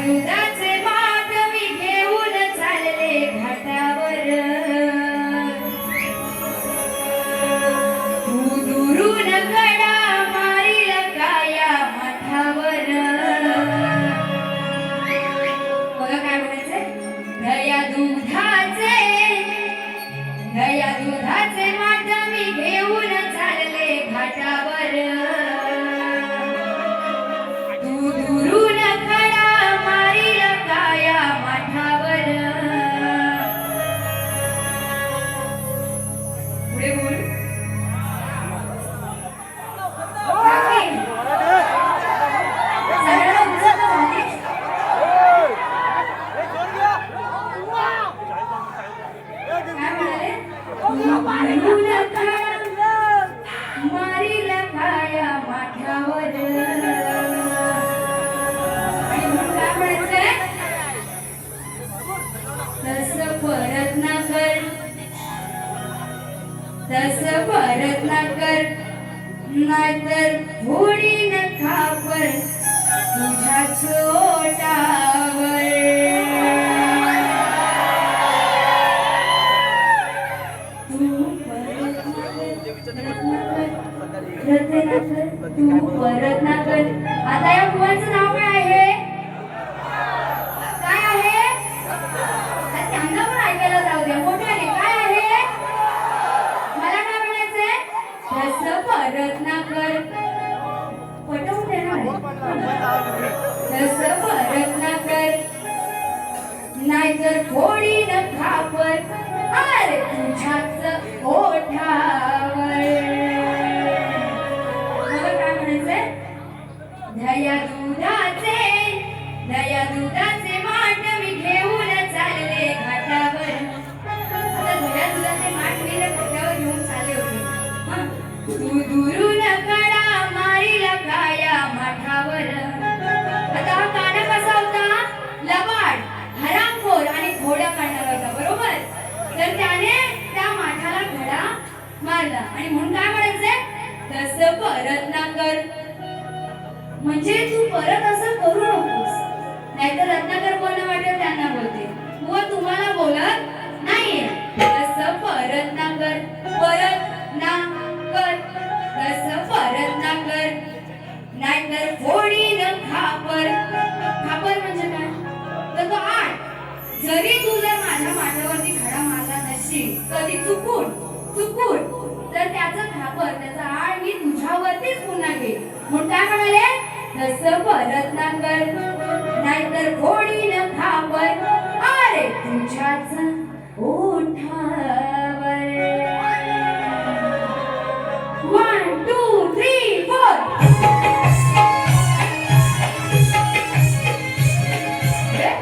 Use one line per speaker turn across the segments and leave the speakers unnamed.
दुधाचे माठ मी घेऊन चालले घाटावर तू दुरून कडा मारील काया माठावर बघा काय म्हणायचंय दया दुधाचे माठ मी घेऊन चालले घाटावर तू दुरून खडा मारील काया माठावर पुढे बोल मारील काया माठावर तस परत ना कर नाहीतर फोडीन खापर तुझ्या चोटावर तू परत ना कर आता या मुलाचं नाव काय आहे त्यांना पण ऐकायला जाऊ द्या मोठ्याने काय आहे मला काय म्हणायचंय तसं परत ना कर पटवून देणार तसं परत ना कर नाहीतर फोडीन खापर अरे तुझ्याच ओठावर मला काय म्हणायचंय दया दुधाचे माठ मी घेऊन चालले घाटावर आता दया दुधाचे माठ मी घाटावर घेऊन चालले होते तू दुरून कडा मारील काया माठावर आता हा काना कसा होता लबाड हरामखोर आणि घोड्या काढणारा होता बरोबर तर त्याने त्या माठाला घडा मारला आणि म्हणून काय म्हणायचंय तसं परत ना कर म्हणजे तू परत असं करू नकोस नाहीतर रत्नाकर कोणा वाटेल त्यांना बोलते व तुम्हाला बोलत नाहीये तसं परत ना कर तसं परत ना कर नाहीतर फोडीन खापर म्हणजे काय तर तो आठ जरी तू जर माझ्या माठावरती घडा मारला नसशील कधी चुकून तर त्याचं खापर त्याचा आड मी तुझ्यावरतीच पुन्हा घे म्हणून काय म्हणाले तसं परत ना कर नाहीतर फोडीन खापर अरे तुझ्याच ओठावर 1 2 3 4 दया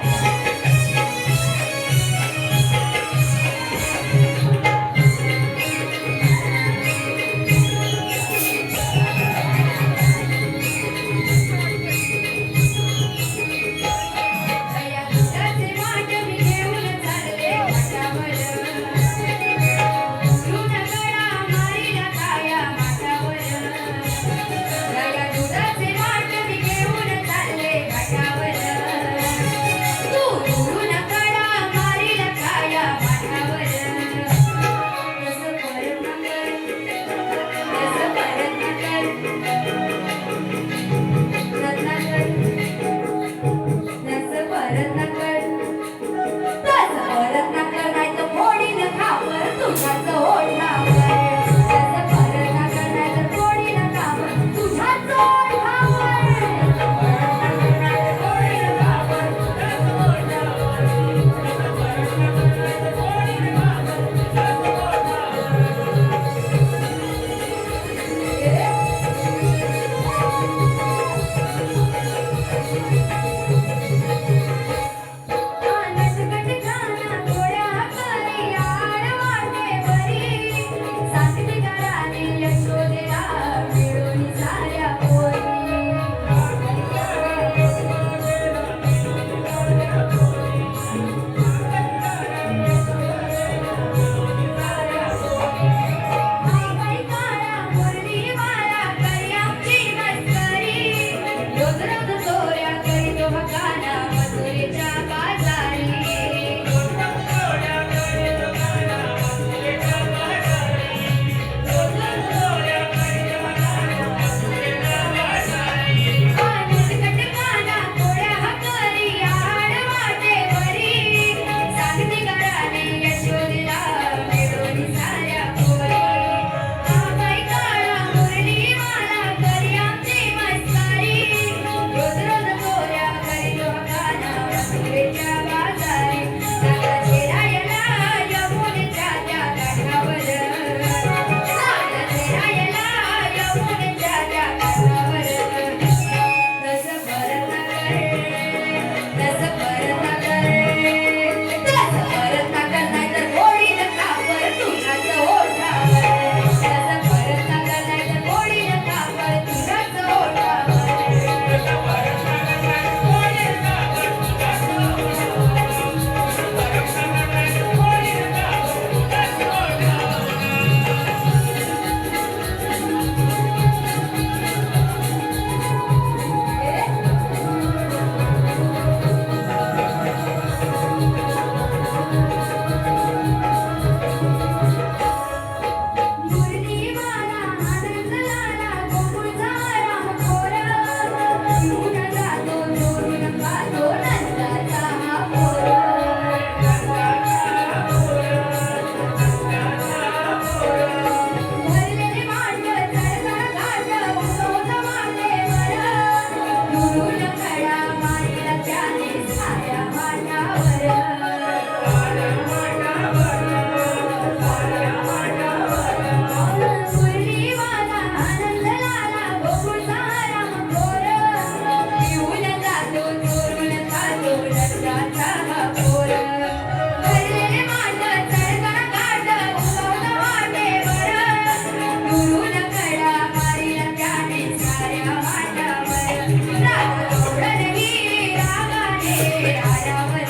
दारावर